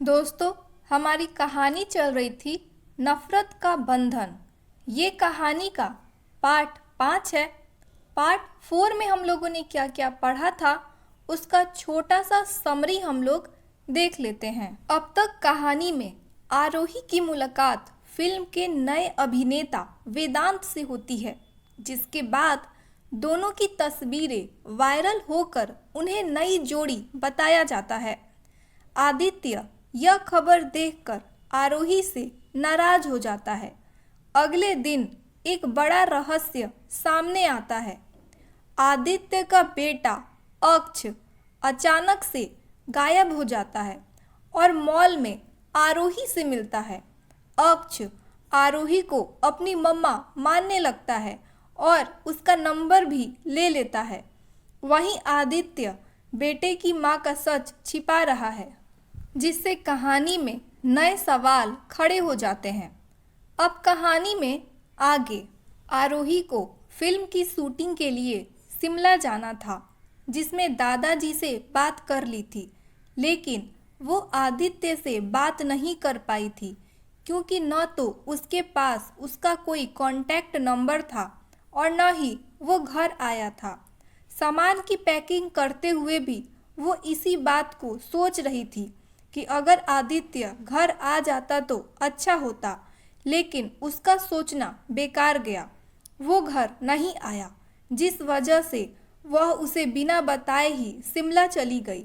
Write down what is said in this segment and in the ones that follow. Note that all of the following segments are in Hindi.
दोस्तों, हमारी कहानी चल रही थी नफरत का बंधन। ये कहानी का पार्ट 5 है। पार्ट 4 में हम लोगों ने क्या क्या पढ़ा था उसका छोटा सा समरी हम लोग देख लेते हैं। अब तक कहानी में आरोही की मुलाकात फिल्म के नए अभिनेता वेदांत से होती है, जिसके बाद दोनों की तस्वीरें वायरल होकर उन्हें नई जोड़ी बताया जाता है। आदित्य यह खबर देखकर आरोही से नाराज हो जाता है। अगले दिन एक बड़ा रहस्य सामने आता है। आदित्य का बेटा अक्ष अचानक से गायब हो जाता है और मॉल में आरोही से मिलता है। अक्ष आरोही को अपनी मम्मा मानने लगता है और उसका नंबर भी ले लेता है। वहीं आदित्य बेटे की मां का सच छिपा रहा है, जिससे कहानी में नए सवाल खड़े हो जाते हैं। अब कहानी में आगे आरोही को फिल्म की शूटिंग के लिए शिमला जाना था, जिसमें दादाजी से बात कर ली थी, लेकिन वो आदित्य से बात नहीं कर पाई थी, क्योंकि न तो उसके पास उसका कोई कांटेक्ट नंबर था और न ही वो घर आया था। सामान की पैकिंग करते हुए भी वो इसी बात को सोच रही थी कि अगर आदित्य घर आ जाता तो अच्छा होता, लेकिन उसका सोचना बेकार गया। वो घर नहीं आया, जिस वजह से वह उसे बिना बताए ही शिमला चली गई।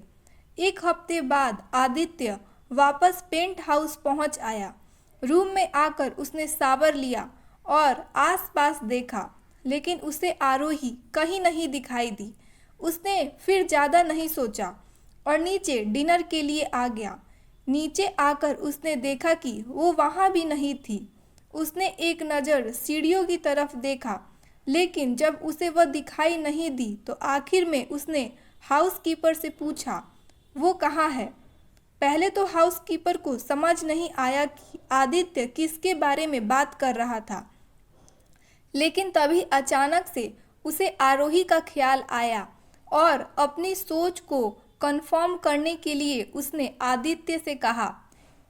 एक हफ्ते बाद आदित्य वापस पेंट हाउस पहुंच आया। रूम में आकर उसने शावर लिया और आसपास देखा, लेकिन उसे आरोही कहीं नहीं दिखाई दी। उसने फिर ज़्यादा नहीं सोचा और नीचे डिनर के लिए आ गया। नीचे आकर उसने देखा कि वो वहाँ भी नहीं थी। उसने एक नज़र सीढ़ियों की तरफ देखा, लेकिन जब उसे वह दिखाई नहीं दी तो आखिर में उसने हाउसकीपर से पूछा, वो कहाँ है। पहले तो हाउसकीपर को समझ नहीं आया कि आदित्य किसके बारे में बात कर रहा था, लेकिन तभी अचानक से उसे आरोही का ख्याल आया और अपनी सोच को कंफर्म करने के लिए उसने आदित्य से कहा,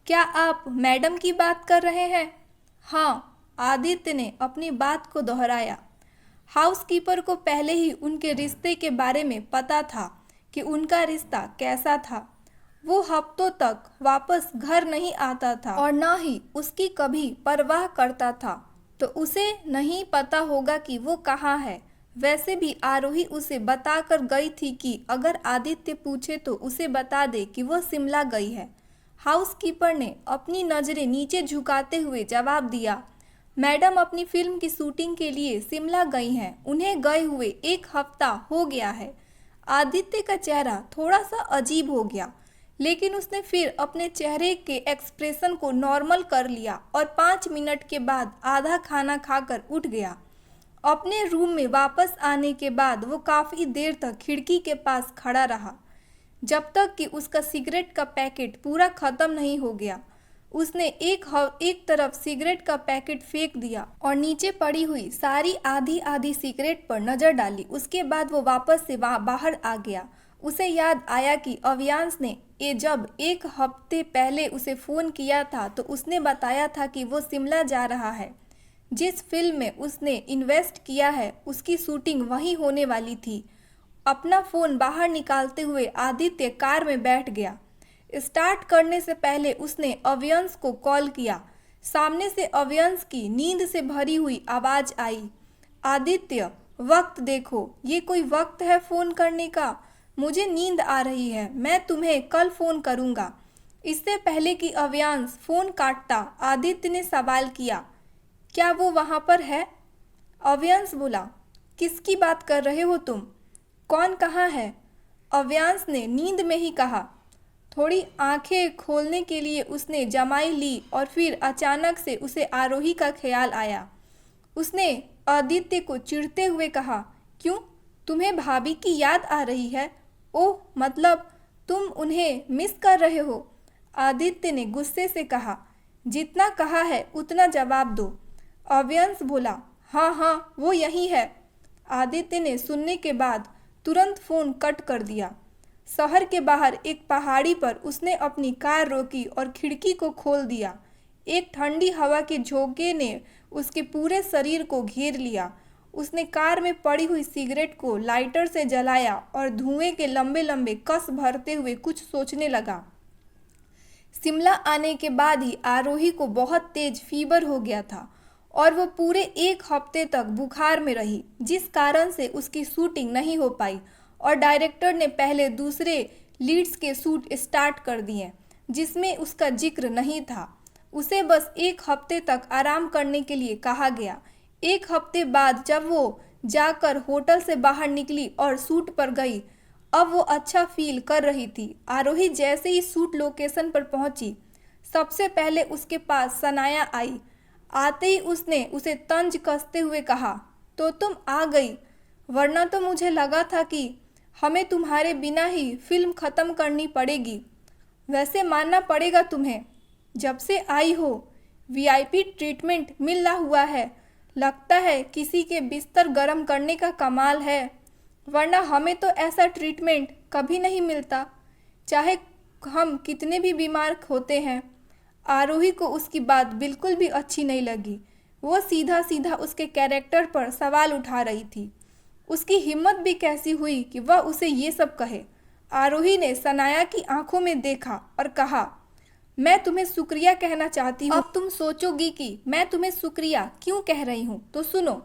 क्या आप मैडम की बात कर रहे हैं? हाँ, आदित्य ने अपनी बात को दोहराया। हाउसकीपर को पहले ही उनके रिश्ते के बारे में पता था कि उनका रिश्ता कैसा था। वो हफ्तों तक वापस घर नहीं आता था और न ही उसकी कभी परवाह करता था, तो उसे नहीं पता होगा कि वो कहाँ है। वैसे भी आरोही उसे बताकर गई थी कि अगर आदित्य पूछे तो उसे बता दे कि वो शिमला गई है। हाउसकीपर ने अपनी नज़रें नीचे झुकाते हुए जवाब दिया, मैडम अपनी फिल्म की शूटिंग के लिए शिमला गई हैं। उन्हें गए हुए 1 हफ्ता हो गया है। आदित्य का चेहरा थोड़ा सा अजीब हो गया, लेकिन उसने फिर अपने चेहरे के एक्सप्रेशन को नॉर्मल कर लिया और 5 मिनट के बाद आधा खाना खाकर उठ गया। अपने रूम में वापस आने के बाद वो काफ़ी देर तक खिड़की के पास खड़ा रहा, जब तक कि उसका सिगरेट का पैकेट पूरा ख़त्म नहीं हो गया। उसने एक तरफ सिगरेट का पैकेट फेंक दिया और नीचे पड़ी हुई सारी आधी आधी सिगरेट पर नज़र डाली। उसके बाद वो वापस से बाहर आ गया। उसे याद आया कि अवियांश ने जब 1 हफ्ते पहले उसे फ़ोन किया था तो उसने बताया था कि वो शिमला जा रहा है। जिस फिल्म में उसने इन्वेस्ट किया है उसकी शूटिंग वहीं होने वाली थी। अपना फ़ोन बाहर निकालते हुए आदित्य कार में बैठ गया। स्टार्ट करने से पहले उसने अवियांश को कॉल किया। सामने से अवियांश की नींद से भरी हुई आवाज़ आई, आदित्य वक्त देखो, ये कोई वक्त है फ़ोन करने का? मुझे नींद आ रही है, मैं तुम्हें कल फ़ोन करूँगा। इससे पहले कि अवियांश फ़ोन काटता, आदित्य ने सवाल किया, क्या वो वहाँ पर है? अवियांश बोला, किसकी बात कर रहे हो तुम? कौन कहाँ है? अवियांश ने नींद में ही कहा। थोड़ी आंखें खोलने के लिए उसने जमाई ली और फिर अचानक से उसे आरोही का ख्याल आया। उसने आदित्य को चिढ़ते हुए कहा, क्यों, तुम्हें भाभी की याद आ रही है? ओह, मतलब तुम उन्हें मिस कर रहे हो? आदित्य ने गुस्से से कहा, जितना कहा है उतना जवाब दो। अवियांश बोला, हाँ हाँ, वो यही है। आदित्य ने सुनने के बाद तुरंत फ़ोन कट कर दिया। शहर के बाहर एक पहाड़ी पर उसने अपनी कार रोकी और खिड़की को खोल दिया। एक ठंडी हवा के झोंके ने उसके पूरे शरीर को घेर लिया। उसने कार में पड़ी हुई सिगरेट को लाइटर से जलाया और धुएं के लंबे लंबे कस भरते हुए कुछ सोचने लगा। शिमला आने के बाद ही आरोही को बहुत तेज फीवर हो गया था और वो पूरे 1 हफ्ते तक बुखार में रही, जिस कारण से उसकी शूटिंग नहीं हो पाई और डायरेक्टर ने पहले दूसरे लीड्स के शूट स्टार्ट कर दिए जिसमें उसका जिक्र नहीं था। उसे बस 1 हफ्ते तक आराम करने के लिए कहा गया। 1 हफ्ते बाद जब वो जाकर होटल से बाहर निकली और शूट पर गई, अब वो अच्छा फील कर रही थी। आरोही जैसे ही शूट लोकेशन पर पहुंची, सबसे पहले उसके पास सनाया आई। आते ही उसने उसे तंज कसते हुए कहा, तो तुम आ गई, वरना तो मुझे लगा था कि हमें तुम्हारे बिना ही फिल्म ख़त्म करनी पड़ेगी। वैसे मानना पड़ेगा तुम्हें, जब से आई हो वीआईपी ट्रीटमेंट मिला हुआ है। लगता है किसी के बिस्तर गर्म करने का कमाल है, वरना हमें तो ऐसा ट्रीटमेंट कभी नहीं मिलता, चाहे हम कितने भी बीमार होते हैं। आरोही को उसकी बात बिल्कुल भी अच्छी नहीं लगी। वो सीधा सीधा उसके कैरेक्टर पर सवाल उठा रही थी। उसकी हिम्मत भी कैसी हुई कि वह उसे ये सब कहे। आरोही ने सनाया की आंखों में देखा और कहा, मैं तुम्हें शुक्रिया कहना चाहती हूँ। अब तुम सोचोगी कि मैं तुम्हें शुक्रिया क्यों कह रही हूँ, तो सुनो।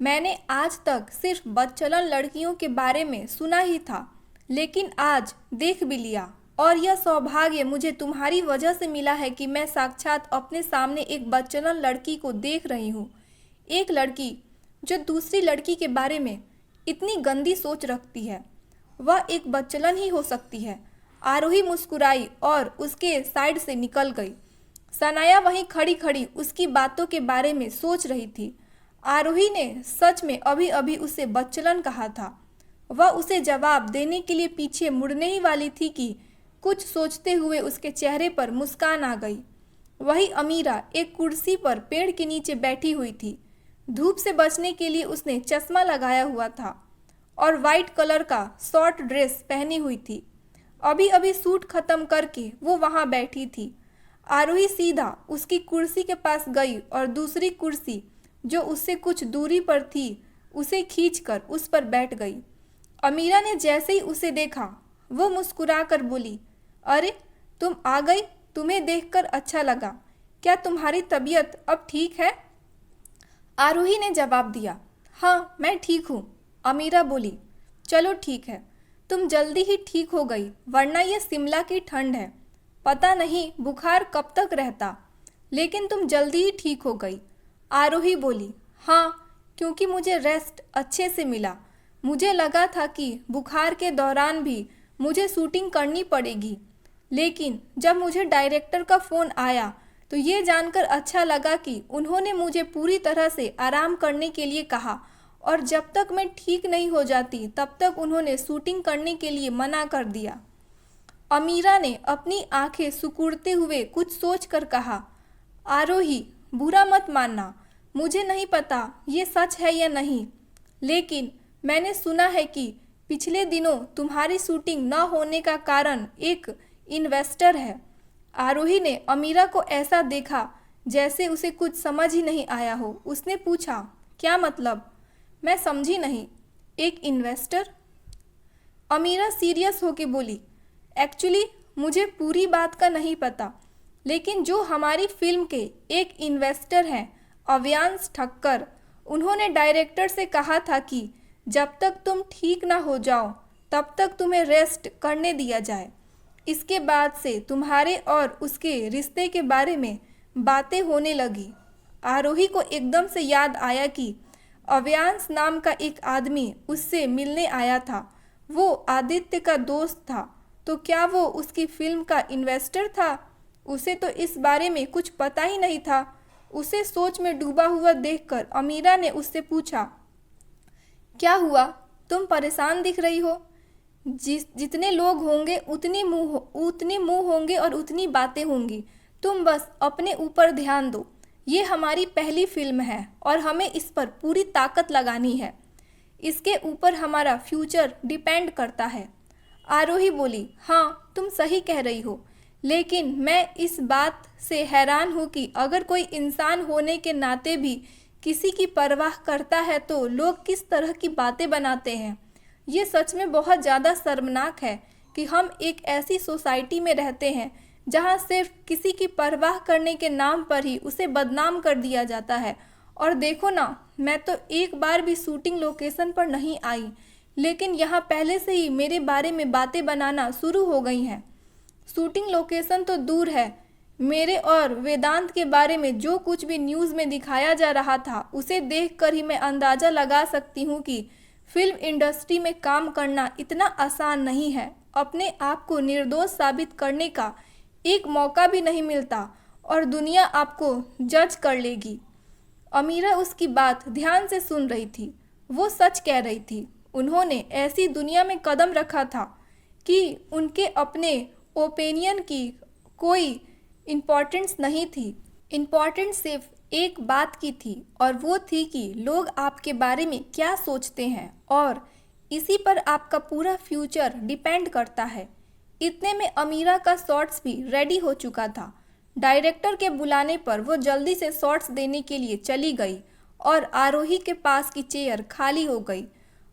मैंने आज तक सिर्फ बदचलन लड़कियों के बारे में सुना ही था, लेकिन आज देख भी लिया और यह सौभाग्य मुझे तुम्हारी वजह से मिला है कि मैं साक्षात अपने सामने एक बदचलन लड़की को देख रही हूँ। एक लड़की जो दूसरी लड़की के बारे में इतनी गंदी सोच रखती है, वह एक बदचलन ही हो सकती है। आरोही मुस्कुराई और उसके साइड से निकल गई। सनाया वहीं खड़ी खड़ी उसकी बातों के बारे में सोच रही थी। आरोही ने सच में अभी अभी उसे बदचलन कहा था। वह उसे जवाब देने के लिए पीछे मुड़ने ही वाली थी कि कुछ सोचते हुए उसके चेहरे पर मुस्कान आ गई। वही अमीरा एक कुर्सी पर पेड़ के नीचे बैठी हुई थी। धूप से बचने के लिए उसने चश्मा लगाया हुआ था और वाइट कलर का शॉर्ट ड्रेस पहनी हुई थी। अभी अभी शूट खत्म करके वो वहाँ बैठी थी। आरोही सीधा उसकी कुर्सी के पास गई और दूसरी कुर्सी जो उससे कुछ दूरी पर थी उसे खींचकर उस पर बैठ गई। अमीरा ने जैसे ही उसे देखा, वो मुस्कुराकर बोली, अरे तुम आ गई, तुम्हें देखकर अच्छा लगा। क्या तुम्हारी तबीयत अब ठीक है? आरोही ने जवाब दिया, हाँ मैं ठीक हूँ। अमीरा बोली, चलो ठीक है, तुम जल्दी ही ठीक हो गई, वरना ये शिमला की ठंड है, पता नहीं बुखार कब तक रहता, लेकिन तुम जल्दी ही ठीक हो गई। आरोही बोली, हाँ क्योंकि मुझे रेस्ट अच्छे से मिला। मुझे लगा था कि बुखार के दौरान भी मुझे शूटिंग करनी पड़ेगी, लेकिन जब मुझे डायरेक्टर का फ़ोन आया तो ये जानकर अच्छा लगा कि उन्होंने मुझे पूरी तरह से आराम करने के लिए कहा और जब तक मैं ठीक नहीं हो जाती तब तक उन्होंने शूटिंग करने के लिए मना कर दिया। अमीरा ने अपनी आंखें सिकुड़ते हुए कुछ सोचकर कहा, आरोही बुरा मत मानना, मुझे नहीं पता ये सच है या नहीं, लेकिन मैंने सुना है कि पिछले दिनों तुम्हारी शूटिंग न होने का कारण एक इन्वेस्टर है। आरोही ने अमीरा को ऐसा देखा जैसे उसे कुछ समझ ही नहीं आया हो। उसने पूछा, क्या मतलब? मैं समझी नहीं। एक इन्वेस्टर? अमीरा सीरियस होके बोली, एक्चुअली मुझे पूरी बात का नहीं पता, लेकिन जो हमारी फिल्म के एक इन्वेस्टर हैं, अव्यांश ठक्कर, उन्होंने डायरेक्टर से कहा था कि जब तक तुम ठीक ना हो जाओ तब तक तुम्हें रेस्ट करने दिया जाए। इसके बाद से तुम्हारे और उसके रिश्ते के बारे में बातें होने लगी। आरोही को एकदम से याद आया कि अव्यांश नाम का एक आदमी उससे मिलने आया था। वो आदित्य का दोस्त था, तो क्या वो उसकी फिल्म का इन्वेस्टर था? उसे तो इस बारे में कुछ पता ही नहीं था। उसे सोच में डूबा हुआ देखकर अमीरा ने उससे पूछा, क्या हुआ? तुम परेशान दिख रही हो। जितने लोग होंगे उतने मुंह होंगे और उतनी बातें होंगी। तुम बस अपने ऊपर ध्यान दो। ये हमारी पहली फिल्म है और हमें इस पर पूरी ताकत लगानी है। इसके ऊपर हमारा फ्यूचर डिपेंड करता है। आरोही बोली, हाँ तुम सही कह रही हो, लेकिन मैं इस बात से हैरान हूँ कि अगर कोई इंसान होने के नाते भी किसी की परवाह करता है तो लोग किस तरह की बातें बनाते हैं। ये सच में बहुत ज़्यादा शर्मनाक है कि हम एक ऐसी सोसाइटी में रहते हैं जहाँ सिर्फ किसी की परवाह करने के नाम पर ही उसे बदनाम कर दिया जाता है। और देखो ना, मैं तो एक बार भी शूटिंग लोकेशन पर नहीं आई, लेकिन यहाँ पहले से ही मेरे बारे में बातें बनाना शुरू हो गई हैं। शूटिंग लोकेशन तो दूर है, मेरे और वेदांत के बारे में जो कुछ भी न्यूज़ में दिखाया जा रहा था उसे देखकर ही मैं अंदाज़ा लगा सकती हूँ कि फिल्म इंडस्ट्री में काम करना इतना आसान नहीं है। अपने आप को निर्दोष साबित करने का एक मौका भी नहीं मिलता और दुनिया आपको जज कर लेगी। अमीरा उसकी बात ध्यान से सुन रही थी। वो सच कह रही थी। उन्होंने ऐसी दुनिया में कदम रखा था कि उनके अपने ओपिनियन की कोई इम्पोर्टेंस नहीं थी। इम्पोर्टेंस सिर्फ एक बात की थी और वो थी कि लोग आपके बारे में क्या सोचते हैं और इसी पर आपका पूरा फ्यूचर डिपेंड करता है। इतने में अमीरा का शॉट्स भी रेडी हो चुका था। डायरेक्टर के बुलाने पर वो जल्दी से शॉट्स देने के लिए चली गई और आरोही के पास की चेयर खाली हो गई।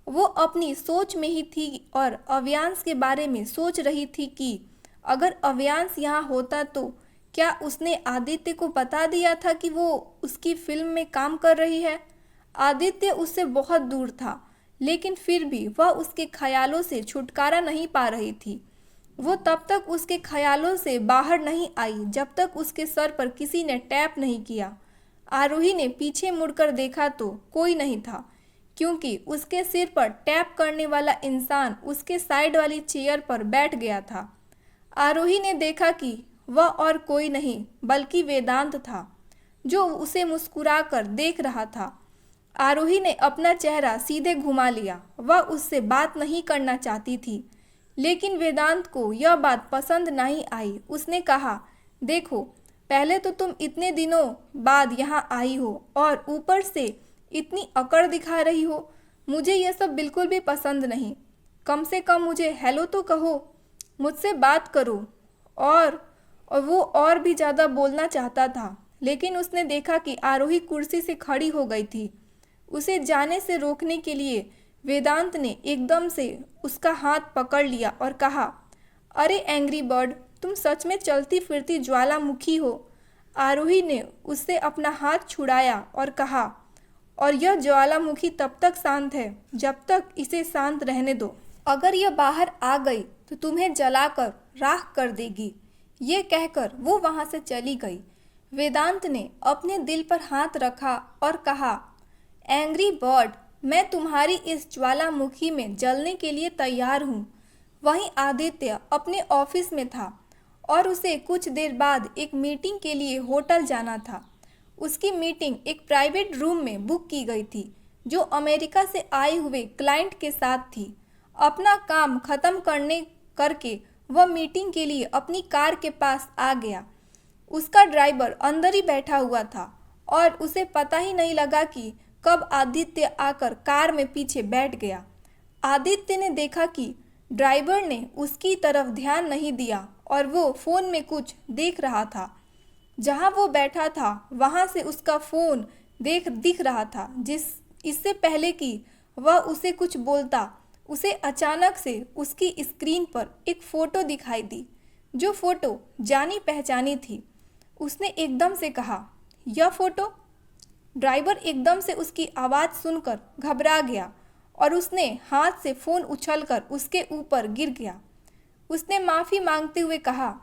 वो अपनी सोच में ही थी और अव्यांश के बारे में सोच रही थी कि अगर अव्यांश यहाँ होता तो क्या उसने आदित्य को बता दिया था कि वो उसकी फिल्म में काम कर रही है। आदित्य उससे बहुत दूर था, लेकिन फिर भी वह उसके ख्यालों से छुटकारा नहीं पा रही थी। वो तब तक उसके ख्यालों से बाहर नहीं आई जब तक उसके सर पर किसी ने टैप नहीं किया। आरोही ने पीछे मुड़कर देखा तो कोई नहीं था, क्योंकि उसके सिर पर टैप करने वाला इंसान उसके साइड वाली चेयर पर बैठ गया था। आरोही ने देखा कि वह और कोई नहीं बल्कि वेदांत था, जो उसे मुस्कुराकर देख रहा था। आरोही ने अपना चेहरा सीधे घुमा लिया। वह उससे बात नहीं करना चाहती थी, लेकिन वेदांत को यह बात पसंद नहीं आई। उसने कहा, देखो, पहले तो तुम इतने दिनों बाद यहाँ आई हो और ऊपर से इतनी अकड़ दिखा रही हो। मुझे यह सब बिल्कुल भी पसंद नहीं। कम से कम मुझे हेलो तो कहो, मुझसे बात करो। और वो और भी ज़्यादा बोलना चाहता था, लेकिन उसने देखा कि आरोही कुर्सी से खड़ी हो गई थी। उसे जाने से रोकने के लिए वेदांत ने एकदम से उसका हाथ पकड़ लिया और कहा, अरे एंग्री बर्ड, तुम सच में चलती फिरती ज्वालामुखी हो। आरोही ने उससे अपना हाथ छुड़ाया और कहा, और यह ज्वालामुखी तब तक शांत है जब तक इसे शांत रहने दो। अगर यह बाहर आ गई तो तुम्हें जलाकर राख कर देगी। ये कहकर वो वहाँ से चली गई। वेदांत ने अपने दिल पर हाथ रखा और कहा, एंग्री बर्ड, मैं तुम्हारी इस ज्वालामुखी में जलने के लिए तैयार हूँ। वहीं आदित्य अपने ऑफिस में था और उसे कुछ देर बाद एक मीटिंग के लिए होटल जाना था। उसकी मीटिंग एक प्राइवेट रूम में बुक की गई थी, जो अमेरिका से आए हुए क्लाइंट के साथ थी। अपना काम खत्म करके वह मीटिंग के लिए अपनी कार के पास आ गया। उसका ड्राइवर अंदर ही बैठा हुआ था और उसे पता ही नहीं लगा कि कब आदित्य आकर कार में पीछे बैठ गया। आदित्य ने देखा कि ड्राइवर ने उसकी तरफ ध्यान नहीं दिया और वो फ़ोन में कुछ देख रहा था। जहाँ वो बैठा था वहाँ से उसका फ़ोन दिख रहा था। इससे पहले कि वह उसे कुछ बोलता, उसे अचानक से उसकी स्क्रीन पर एक फ़ोटो दिखाई दी, जो फ़ोटो जानी पहचानी थी। उसने एकदम से कहा, यह फ़ोटो? ड्राइवर एकदम से उसकी आवाज़ सुनकर घबरा गया और उसने हाथ से फ़ोन उछलकर उसके ऊपर गिर गया। उसने माफ़ी मांगते हुए कहा,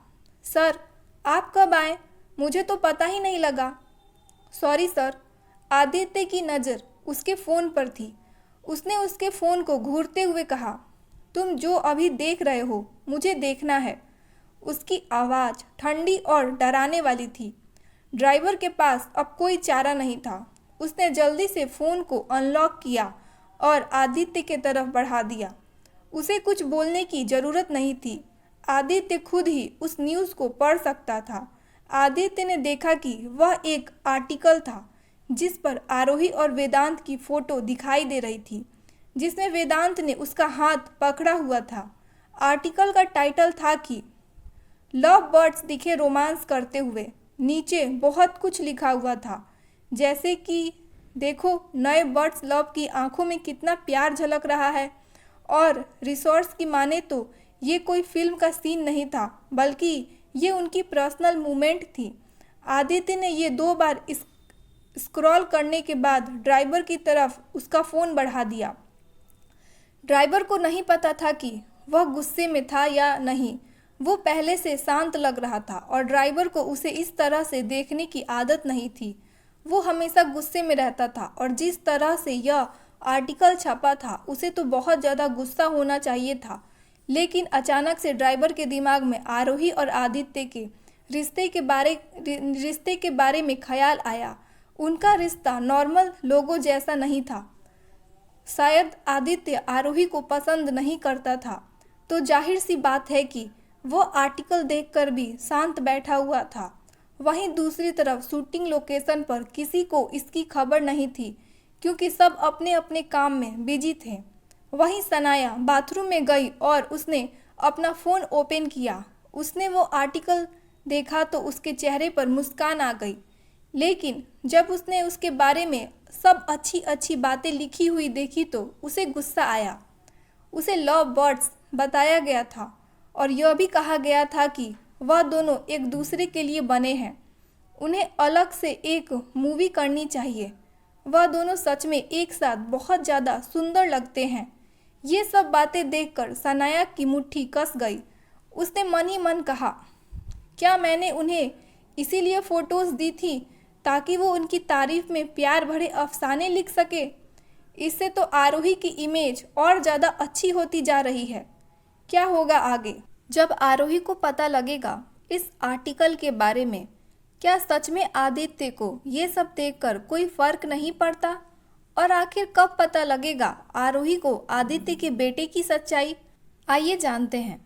सर, आप कब आए? मुझे तो पता ही नहीं लगा। Sorry sir. आदित्य की नज़र उसके फ़ोन पर थी। उसने उसके फ़ोन को घूरते हुए कहा, तुम जो अभी देख रहे हो मुझे देखना है। उसकी आवाज़ ठंडी और डराने वाली थी। ड्राइवर के पास अब कोई चारा नहीं था। उसने जल्दी से फ़ोन को अनलॉक किया और आदित्य के तरफ बढ़ा दिया। उसे कुछ बोलने की ज़रूरत नहीं थी। आदित्य खुद ही उस न्यूज़ को पढ़ सकता था। आदित्य ने देखा कि वह एक आर्टिकल था जिस पर आरोही और वेदांत की फ़ोटो दिखाई दे रही थी, जिसमें वेदांत ने उसका हाथ पकड़ा हुआ था। आर्टिकल का टाइटल था कि लव बर्ड्स दिखे रोमांस करते हुए। नीचे बहुत कुछ लिखा हुआ था, जैसे कि देखो नए बर्ड्स लव की आंखों में कितना प्यार झलक रहा है। और रिसोर्स की माने तो ये कोई फिल्म का सीन नहीं था, बल्कि ये उनकी पर्सनल मूवमेंट थी। आदित्य ने ये 2 बार स्क्रॉल करने के बाद ड्राइवर की तरफ उसका फ़ोन बढ़ा दिया। ड्राइवर को नहीं पता था कि वह गुस्से में था या नहीं। वो पहले से शांत लग रहा था और ड्राइवर को उसे इस तरह से देखने की आदत नहीं थी। वो हमेशा गुस्से में रहता था और जिस तरह से यह आर्टिकल छपा था उसे तो बहुत ज़्यादा गुस्सा होना चाहिए था। लेकिन अचानक से ड्राइवर के दिमाग में आरोही और आदित्य के रिश्ते के बारे में ख्याल आया। उनका रिश्ता नॉर्मल लोगों जैसा नहीं था। शायद आदित्य आरोही को पसंद नहीं करता था, तो जाहिर सी बात है कि वो आर्टिकल देखकर भी शांत बैठा हुआ था। वहीं दूसरी तरफ शूटिंग लोकेशन पर किसी को इसकी खबर नहीं थी, क्योंकि सब अपने अपने काम में बिजी थे। वहीं सनाया बाथरूम में गई और उसने अपना फ़ोन ओपन किया। उसने वो आर्टिकल देखा तो उसके चेहरे पर मुस्कान आ गई। लेकिन जब उसने उसके बारे में सब अच्छी अच्छी बातें लिखी हुई देखी तो उसे गुस्सा आया। उसे लव बर्ड्स बताया गया था और यह भी कहा गया था कि वह दोनों एक दूसरे के लिए बने हैं। उन्हें अलग से एक मूवी करनी चाहिए। वह दोनों सच में एक साथ बहुत ज़्यादा सुंदर लगते हैं। ये सब बातें देखकर सनाया की मुट्ठी कस गई। उसने मन ही मन कहा, क्या मैंने उन्हें इसीलिए फ़ोटोज़ दी थी ताकि वो उनकी तारीफ में प्यार भरे अफसाने लिख सके? इससे तो आरोही की इमेज और ज़्यादा अच्छी होती जा रही है। क्या होगा आगे? जब आरोही को पता लगेगा इस आर्टिकल के बारे में, क्या सच में आदित्य को ये सब देखकर कोई फर्क नहीं पड़ता? और आखिर कब पता लगेगा आरोही को आदित्य के बेटे की सच्चाई? आइए जानते हैं।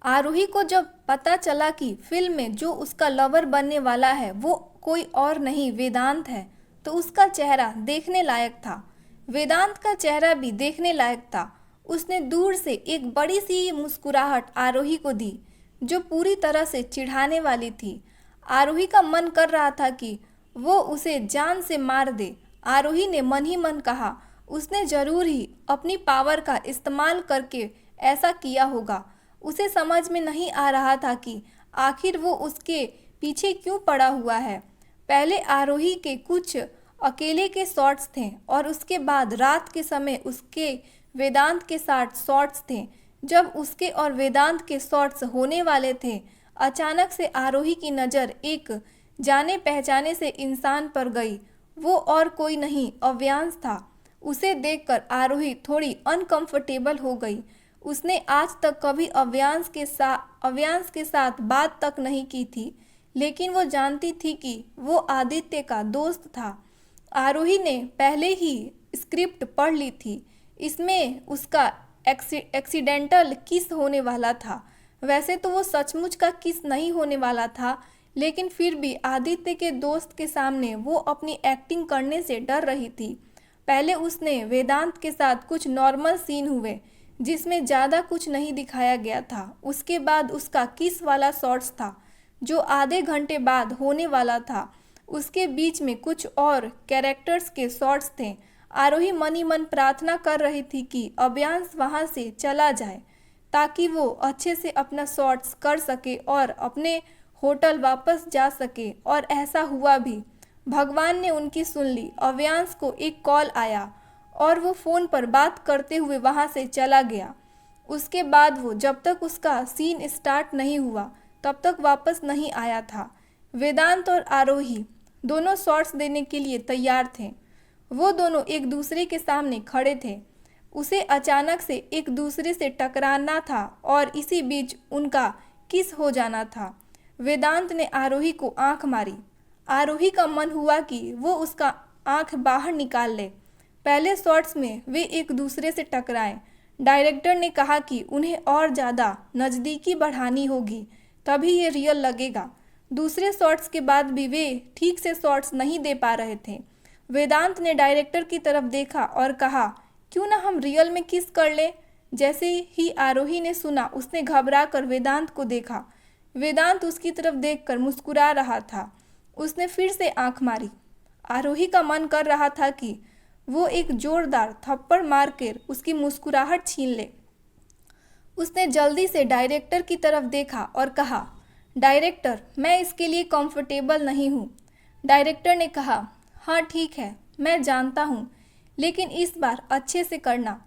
आरोही को जब पता चला कि फिल्म में जो उसका लवर बनने वाला है वो कोई और नहीं वेदांत है, तो उसका चेहरा देखने लायक था। वेदांत का चेहरा भी देखने लायक था। उसने दूर से एक बड़ी सी मुस्कुराहट आरोही को दी, जो पूरी तरह से चिढ़ाने वाली थी। आरोही का मन कर रहा था कि वो उसे जान से मार दे। आरोही ने मन ही मन कहा, उसने जरूर ही अपनी पावर का इस्तेमाल करके ऐसा किया होगा। उसे समझ में नहीं आ रहा था कि आखिर वो उसके पीछे क्यों पड़ा हुआ है। पहले आरोही के कुछ अकेले के शॉट्स थे और उसके बाद रात के समय उसके वेदांत के साथ शॉट्स थे। जब उसके और वेदांत के शॉट्स होने वाले थे, अचानक से आरोही की नज़र एक जाने पहचाने से इंसान पर गई। वो और कोई नहीं, अव्यांश था। उसे देखकर आरोही थोड़ी अनकंफर्टेबल हो गई। उसने आज तक कभी अव्यांश के साथ बात तक नहीं की थी, लेकिन वो जानती थी कि वो आदित्य का दोस्त था। आरोही ने पहले ही स्क्रिप्ट पढ़ ली थी। इसमें उसका एक्सीडेंटल किस होने वाला था। वैसे तो वो सचमुच का किस नहीं होने वाला था, लेकिन फिर भी आदित्य के दोस्त के सामने वो अपनी एक्टिंग करने से डर रही थी। पहले उसने वेदांत के साथ कुछ नॉर्मल सीन हुए जिसमें ज़्यादा कुछ नहीं दिखाया गया था। उसके बाद उसका किस वाला शॉट्स था जो आधे घंटे बाद होने वाला था। उसके बीच में कुछ और कैरेक्टर्स के शॉट्स थे। आरोही मन ही मन प्रार्थना कर रही थी कि अव्यांश वहाँ से चला जाए ताकि वो अच्छे से अपना शॉट्स कर सके और अपने होटल वापस जा सके। और ऐसा हुआ भी। भगवान ने उनकी सुन ली। अव्यांश को एक कॉल आया और वो फ़ोन पर बात करते हुए वहाँ से चला गया। उसके बाद वो जब तक उसका सीन स्टार्ट नहीं हुआ तब तक वापस नहीं आया था। वेदांत और आरोही दोनों शॉट्स देने के लिए तैयार थे। वो दोनों एक दूसरे के सामने खड़े थे। उसे अचानक से एक दूसरे से टकराना था और इसी बीच उनका किस हो जाना था। वेदांत ने आरोही को आंख मारी। आरोही का मन हुआ कि वो उसका आंख बाहर निकाल ले। पहले शॉट्स में वे एक दूसरे से टकराए। डायरेक्टर ने कहा कि उन्हें और ज़्यादा नज़दीकी बढ़ानी होगी, तभी ये रियल लगेगा। दूसरे शॉट्स के बाद भी वे ठीक से शॉट्स नहीं दे पा रहे थे। वेदांत ने डायरेक्टर की तरफ देखा और कहा, क्यों ना हम रियल में किस कर लें। जैसे ही आरोही ने सुना, उसने घबरा कर वेदांत को देखा। वेदांत उसकी तरफ देखकर मुस्कुरा रहा था। उसने फिर से आंख मारी। आरोही का मन कर रहा था कि वो एक जोरदार थप्पड़ मारकर उसकी मुस्कुराहट छीन ले। उसने जल्दी से डायरेक्टर की तरफ देखा और कहा, डायरेक्टर, मैं इसके लिए कंफर्टेबल नहीं हूँ। डायरेक्टर ने कहा, हाँ ठीक है, मैं जानता हूँ, लेकिन इस बार अच्छे से करना।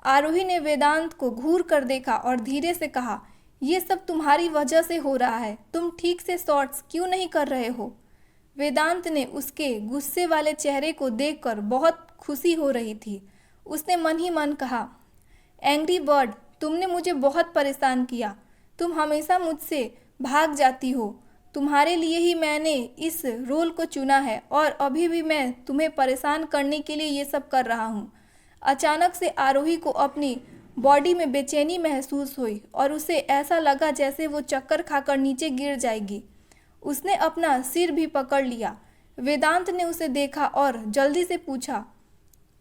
आरोही ने वेदांत को घूर कर देखा और धीरे से कहा, ये सब तुम्हारी वजह से हो रहा है, तुम ठीक से शॉट्स क्यों नहीं कर रहे हो। वेदांत ने उसके गुस्से वाले चेहरे को देखकर बहुत खुशी हो रही थी। उसने मन ही मन कहा, एंग्री बर्ड, तुमने मुझे बहुत परेशान किया। तुम हमेशा मुझसे भाग जाती हो। तुम्हारे लिए ही मैंने इस रोल को चुना है और अभी भी मैं तुम्हें परेशान करने के लिए ये सब कर रहा हूँ। अचानक से आरोही को अपनी बॉडी में बेचैनी महसूस हुई और उसे ऐसा लगा जैसे वो चक्कर खाकर नीचे गिर जाएगी। उसने अपना सिर भी पकड़ लिया। वेदांत ने उसे देखा और जल्दी से पूछा,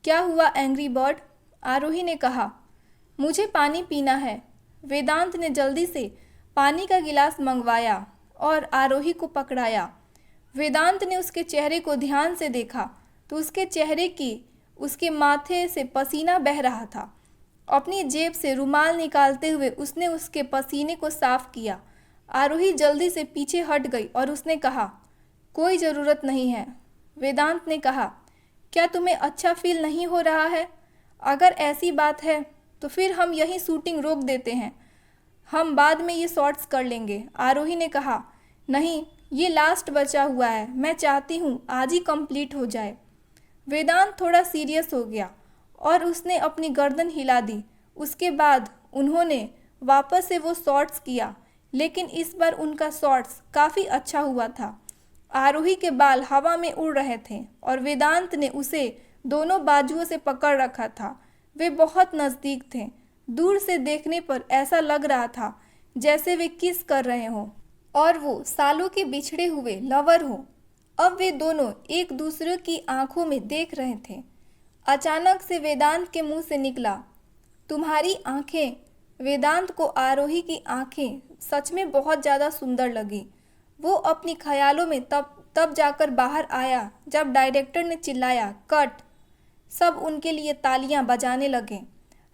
क्या हुआ एंग्री बर्ड। आरोही ने कहा, मुझे पानी पीना है। वेदांत ने जल्दी से पानी का गिलास मंगवाया और आरोही को पकड़ाया। वेदांत ने उसके चेहरे को ध्यान से देखा तो उसके चेहरे की उसके माथे से पसीना बह रहा था। अपनी जेब से रुमाल निकालते हुए उसने उसके पसीने को साफ किया। आरोही जल्दी से पीछे हट गई और उसने कहा, कोई ज़रूरत नहीं है। वेदांत ने कहा, क्या तुम्हें अच्छा फील नहीं हो रहा है? अगर ऐसी बात है तो फिर हम यहीं शूटिंग रोक देते हैं, हम बाद में ये शॉट्स कर लेंगे। आरोही ने कहा, नहीं, ये लास्ट बचा हुआ है, मैं चाहती हूँ आज ही कंप्लीट हो जाए। वेदांत थोड़ा सीरियस हो गया और उसने अपनी गर्दन हिला दी। उसके बाद उन्होंने वापस से वो शॉट्स किया, लेकिन इस बार उनका शॉट्स काफ़ी अच्छा हुआ था। आरोही के बाल हवा में उड़ रहे थे और वेदांत ने उसे दोनों बाजुओं से पकड़ रखा था। वे बहुत नज़दीक थे। दूर से देखने पर ऐसा लग रहा था जैसे वे किस कर रहे हों और वो सालों के बिछड़े हुए लवर हों। अब वे दोनों एक दूसरे की आंखों में देख रहे थे। अचानक से वेदांत के मुंह से निकला, तुम्हारी आंखें। वेदांत को आरोही की आंखें सच में बहुत ज़्यादा सुंदर लगी। वो अपनी ख्यालों में तब जाकर बाहर आया जब डायरेक्टर ने चिल्लाया, कट। सब उनके लिए तालियां बजाने लगे।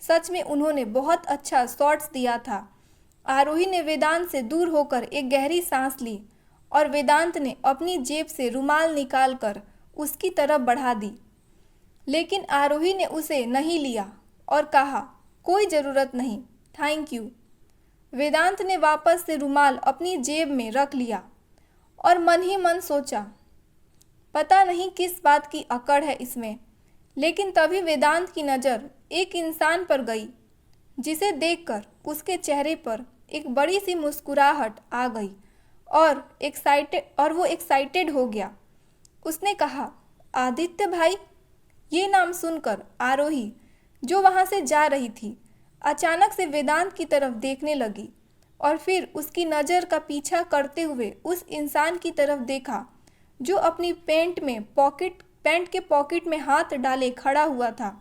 सच में उन्होंने बहुत अच्छा शॉट्स दिया था। आरोही ने वेदांत से दूर होकर एक गहरी सांस ली और वेदांत ने अपनी जेब से रुमाल निकालकर उसकी तरफ बढ़ा दी, लेकिन आरोही ने उसे नहीं लिया और कहा, कोई ज़रूरत नहीं, थैंक यू। वेदांत ने वापस से रुमाल अपनी जेब में रख लिया और मन ही मन सोचा, पता नहीं किस बात की अकड़ है इसमें। लेकिन तभी वेदांत की नज़र एक इंसान पर गई जिसे देखकर उसके चेहरे पर एक बड़ी सी मुस्कुराहट आ गई और वो एक्साइटेड हो गया। उसने कहा, आदित्य भाई। ये नाम सुनकर आरोही, जो वहाँ से जा रही थी, अचानक से वेदांत की तरफ देखने लगी और फिर उसकी नज़र का पीछा करते हुए उस इंसान की तरफ देखा जो अपनी पैंट के पॉकेट में हाथ डाले खड़ा हुआ था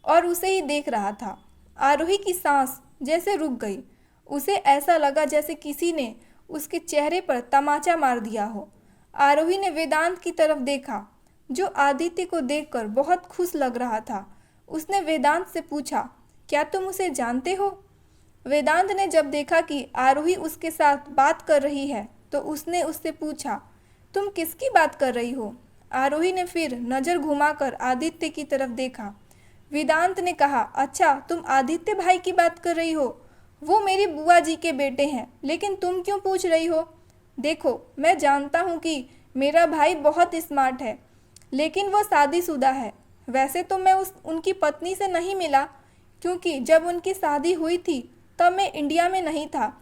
और उसे ही देख रहा था। आरोही की सांस जैसे रुक गई। उसे ऐसा लगा जैसे किसी ने उसके चेहरे पर तमाचा मार दिया हो। आरोही ने वेदांत की तरफ देखा जो आदित्य को देखकर बहुत खुश लग रहा था। उसने वेदांत से पूछा, क्या तुम उसे जानते हो? वेदांत ने जब देखा कि आरोही उसके साथ बात कर रही है तो उसने उससे पूछा, तुम किसकी बात कर रही हो? आरोही ने फिर नज़र घुमाकर आदित्य की तरफ देखा। वेदांत ने कहा, अच्छा, तुम आदित्य भाई की बात कर रही हो? वो मेरी बुआ जी के बेटे हैं, लेकिन तुम क्यों पूछ रही हो? देखो, मैं जानता हूँ कि मेरा भाई बहुत स्मार्ट है, लेकिन वो शादीशुदा है। वैसे तो मैं उनकी पत्नी से नहीं मिला, क्योंकि जब उनकी शादी हुई थी तब मैं इंडिया में नहीं था,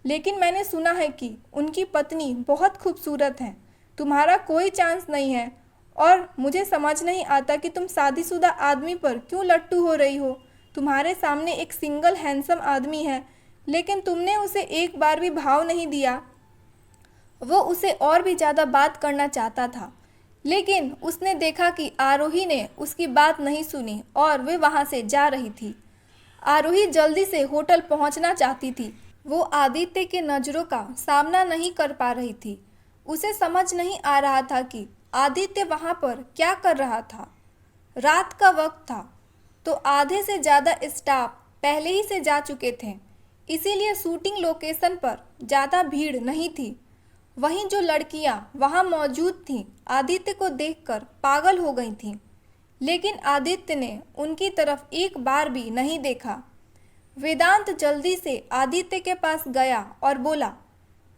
लेकिन मैंने सुना है कि उनकी पत्नी बहुत खूबसूरत है। तुम्हारा कोई चांस नहीं है और मुझे समझ नहीं आता कि तुम शादीशुदा आदमी पर क्यों लट्टू हो रही हो। तुम्हारे सामने एक सिंगल हैंडसम आदमी है, लेकिन तुमने उसे एक बार भी भाव नहीं दिया। वो उसे और भी ज़्यादा बात करना चाहता था, लेकिन उसने देखा कि आरोही ने उसकी बात नहीं सुनी और वे वहाँ से जा रही थी। आरोही जल्दी से होटल पहुंचना चाहती थी। वो आदित्य के नज़रों का सामना नहीं कर पा रही थी। उसे समझ नहीं आ रहा था कि आदित्य वहाँ पर क्या कर रहा था। रात का वक्त था तो आधे से ज़्यादा स्टाफ पहले ही से जा चुके थे, इसीलिए शूटिंग लोकेशन पर ज़्यादा भीड़ नहीं थी। वहीं जो लड़कियां वहां मौजूद थीं आदित्य को देखकर पागल हो गई थीं, लेकिन आदित्य ने उनकी तरफ एक बार भी नहीं देखा। वेदांत जल्दी से आदित्य के पास गया और बोला,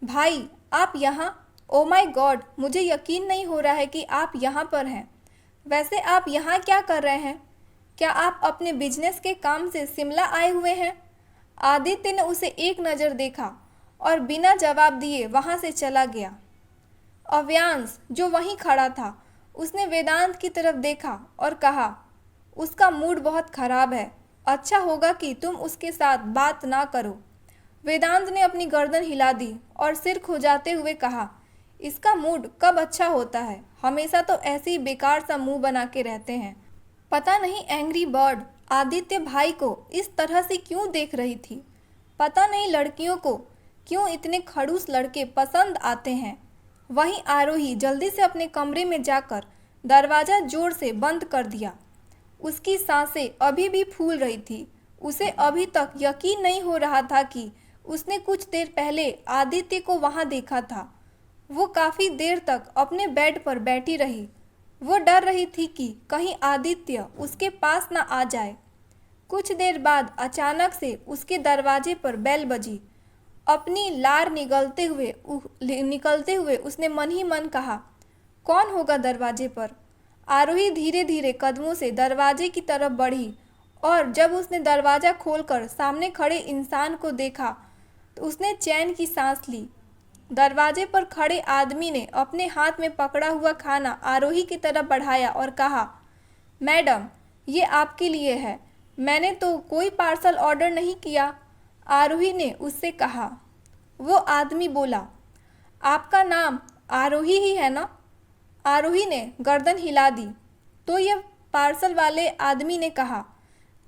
भाई आप यहाँ? ओ माय गॉड, मुझे यकीन नहीं हो रहा है कि आप यहाँ पर हैं। वैसे आप यहाँ क्या कर रहे हैं? क्या आप अपने बिजनेस के काम से शिमला आए हुए हैं? आदित्य ने उसे एक नज़र देखा और बिना जवाब दिए वहाँ से चला गया। अव्यांश जो वहीं खड़ा था, उसने वेदांत की तरफ देखा और कहा, उसका मूड बहुत खराब है, अच्छा होगा कि तुम उसके साथ बात ना करो। वेदांत ने अपनी गर्दन हिला दी और सिर खुजाते हुए कहा, इसका मूड कब अच्छा होता है? हमेशा तो ऐसे ही बेकार सा मुंह बना के रहते हैं। पता नहीं एंग्री बर्ड आदित्य भाई को इस तरह से क्यों देख रही थी। पता नहीं लड़कियों को क्यों इतने खड़ूस लड़के पसंद आते हैं। वहीं आरोही जल्दी से अपने कमरे में जाकर दरवाज़ा जोर से बंद कर दिया। उसकी सांसें अभी भी फूल रही थी। उसे अभी तक यकीन नहीं हो रहा था कि उसने कुछ देर पहले आदित्य को वहां देखा था। वो काफ़ी देर तक अपने बेड पर बैठी रही। वो डर रही थी कि कहीं आदित्य उसके पास ना आ जाए। कुछ देर बाद अचानक से उसके दरवाजे पर बेल बजी। अपनी लार निकलते हुए उसने मन ही मन कहा, कौन होगा दरवाजे पर? आरोही धीरे धीरे कदमों से दरवाजे की तरफ बढ़ी और जब उसने दरवाज़ा खोलकर सामने खड़े इंसान को देखा तो उसने चैन की सांस ली। दरवाजे पर खड़े आदमी ने अपने हाथ में पकड़ा हुआ खाना आरोही की तरफ बढ़ाया और कहा, मैडम ये आपके लिए है, मैंने तो कोई पार्सल ऑर्डर नहीं किया। आरोही ने उससे कहा। वो आदमी बोला, आपका नाम आरोही ही है ना? आरोही ने गर्दन हिला दी। तो यह पार्सल वाले आदमी ने कहा,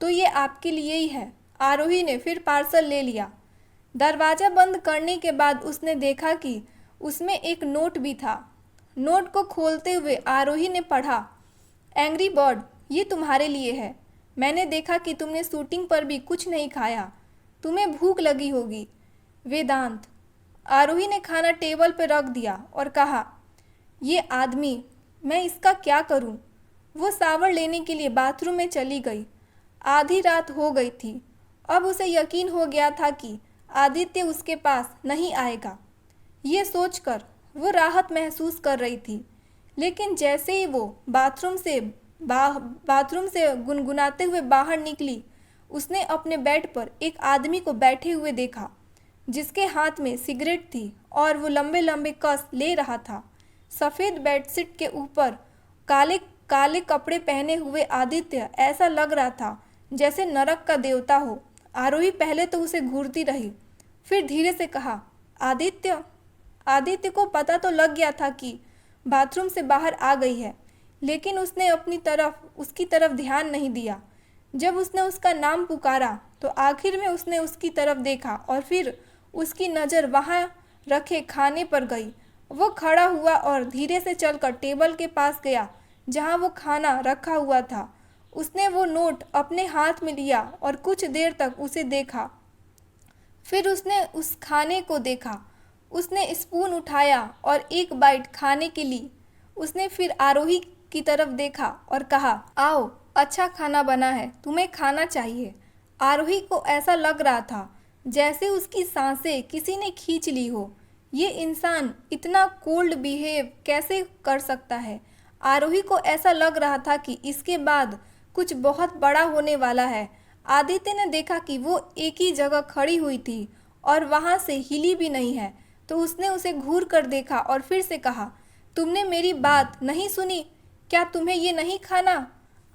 तो ये आपके लिए ही है। आरोही ने फिर पार्सल ले लिया। दरवाज़ा बंद करने के बाद उसने देखा कि उसमें एक नोट भी था। नोट को खोलते हुए आरोही ने पढ़ा, एंग्री बर्ड ये तुम्हारे लिए है। मैंने देखा कि तुमने शूटिंग पर भी कुछ नहीं खाया, तुम्हें भूख लगी होगी। वेदांत। आरोही ने खाना टेबल पर रख दिया और कहा, ये आदमी, मैं इसका क्या करूं? वो सावर लेने के लिए बाथरूम में चली गई। आधी रात हो गई थी। अब उसे यकीन हो गया था कि आदित्य उसके पास नहीं आएगा। ये सोचकर वो राहत महसूस कर रही थी, लेकिन जैसे ही वो बाथरूम से गुनगुनाते हुए बाहर निकली, उसने अपने बेड पर एक आदमी को बैठे हुए देखा, जिसके हाथ में सिगरेट थी और वो लंबे लंबे कस ले रहा था। सफ़ेद बेडशीट के ऊपर काले काले कपड़े पहने हुए आदित्य ऐसा लग रहा था जैसे नरक का देवता हो। आरोही पहले तो उसे घूरती रही, फिर धीरे से कहा, आदित्य। आदित्य को पता तो लग गया था कि बाथरूम से बाहर आ गई है, लेकिन उसने उसकी तरफ ध्यान नहीं दिया। जब उसने उसका नाम पुकारा तो आखिर में उसने उसकी तरफ देखा और फिर उसकी नज़र वहाँ रखे खाने पर गई। वो खड़ा हुआ और धीरे से चलकर टेबल के पास गया जहाँ वो खाना रखा हुआ था। उसने वो नोट अपने हाथ में लिया और कुछ देर तक उसे देखा। फिर उसने उस खाने को देखा। उसने स्पून उठाया और एक बाइट खाने की ली। उसने फिर आरोही की तरफ देखा और कहा, आओ, अच्छा खाना बना है, तुम्हें खाना चाहिए। आरोही को ऐसा लग रहा था जैसे उसकी सांसें किसी ने खींच ली हो। ये इंसान इतना कोल्ड बिहेव कैसे कर सकता है? आरोही को ऐसा लग रहा था कि इसके बाद कुछ बहुत बड़ा होने वाला है। आदित्य ने देखा कि वो एक ही जगह खड़ी हुई थी और वहाँ से हिली भी नहीं है, तो उसने उसे घूर कर देखा और फिर से कहा, तुमने मेरी बात नहीं सुनी? क्या तुम्हें ये नहीं खाना?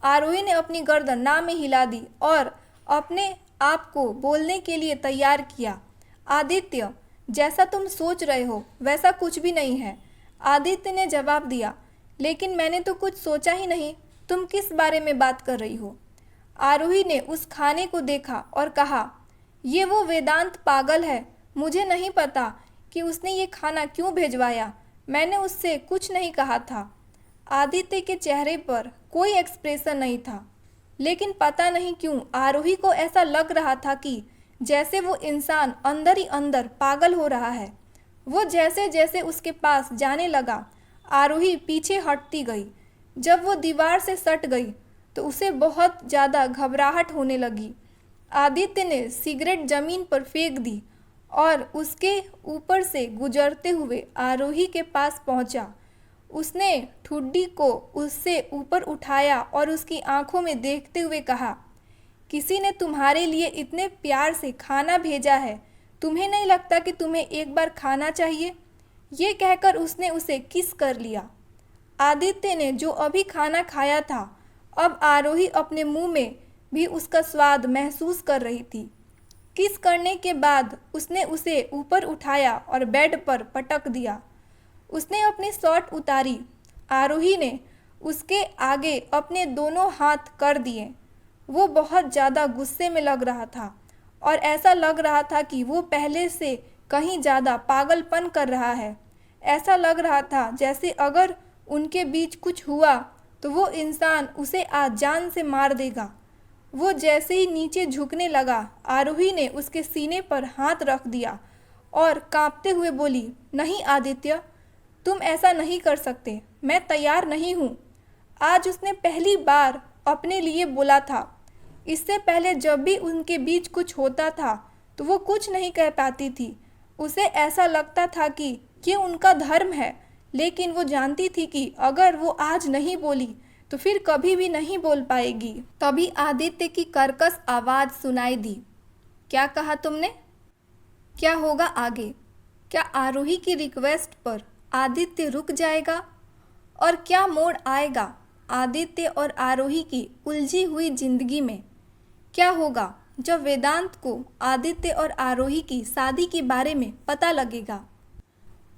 आरोही ने अपनी गर्दन ना में हिला दी और अपने आप को बोलने के लिए तैयार किया। आदित्य, जैसा तुम सोच रहे हो वैसा कुछ भी नहीं है। आदित्य ने जवाब दिया, लेकिन मैंने तो कुछ सोचा ही नहीं। तुम किस बारे में बात कर रही हो? आरोही ने उस खाने को देखा और कहा, ये वो वेदांत पागल है। मुझे नहीं पता कि उसने ये खाना क्यों भिजवाया। मैंने उससे कुछ नहीं कहा था। आदित्य के चेहरे पर कोई एक्सप्रेशन नहीं था, लेकिन पता नहीं क्यों आरोही को ऐसा लग रहा था कि जैसे वो इंसान अंदर ही अंदर पागल हो रहा है। वो जैसे जैसे उसके पास जाने लगा, आरोही पीछे हटती गई। जब वो दीवार से सट गई तो उसे बहुत ज़्यादा घबराहट होने लगी। आदित्य ने सिगरेट जमीन पर फेंक दी और उसके ऊपर से गुजरते हुए आरोही के पास पहुंचा। उसने ठुड्डी को उससे ऊपर उठाया और उसकी आंखों में देखते हुए कहा, किसी ने तुम्हारे लिए इतने प्यार से खाना भेजा है, तुम्हें नहीं लगता कि तुम्हें एक बार खाना चाहिए? ये कहकर उसने उसे किस कर लिया। आदित्य ने जो अभी खाना खाया था, अब आरोही अपने मुंह में भी उसका स्वाद महसूस कर रही थी। किस करने के बाद उसने उसे ऊपर उठाया और बेड पर पटक दिया। उसने अपनी शर्ट उतारी। आरोही ने उसके आगे अपने दोनों हाथ कर दिए। वो बहुत ज़्यादा गुस्से में लग रहा था और ऐसा लग रहा था कि वो पहले से कहीं ज़्यादा पागलपन कर रहा है। ऐसा लग रहा था जैसे अगर उनके बीच कुछ हुआ तो वो इंसान उसे आज जान से मार देगा। वो जैसे ही नीचे झुकने लगा, आरोही ने उसके सीने पर हाथ रख दिया और कांपते हुए बोली, नहीं आदित्य, तुम ऐसा नहीं कर सकते। मैं तैयार नहीं हूँ। आज उसने पहली बार अपने लिए बोला था। इससे पहले जब भी उनके बीच कुछ होता था तो वो कुछ नहीं कह पाती थी। उसे ऐसा लगता था कि ये उनका धर्म है, लेकिन वो जानती थी कि अगर वो आज नहीं बोली तो फिर कभी भी नहीं बोल पाएगी। तभी आदित्य की कर्कश आवाज़ सुनाई दी, क्या कहा तुमने? क्या होगा आगे? क्या आरोही की रिक्वेस्ट पर आदित्य रुक जाएगा? और क्या मोड़ आएगा आदित्य और आरोही की उलझी हुई जिंदगी में? क्या होगा जब वेदांत को आदित्य और आरोही की शादी के बारे में पता लगेगा?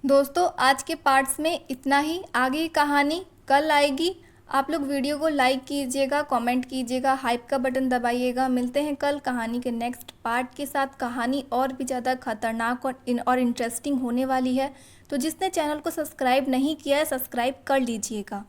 दोस्तों, आज के पार्ट्स में इतना ही। आगे की कहानी कल आएगी। आप लोग वीडियो को लाइक कीजिएगा, कमेंट कीजिएगा, हाइप का बटन दबाइएगा। मिलते हैं कल कहानी के नेक्स्ट पार्ट के साथ। कहानी और भी ज़्यादा खतरनाक और इंटरेस्टिंग होने वाली है, तो जिसने चैनल को सब्सक्राइब नहीं किया है, सब्सक्राइब कर लीजिएगा।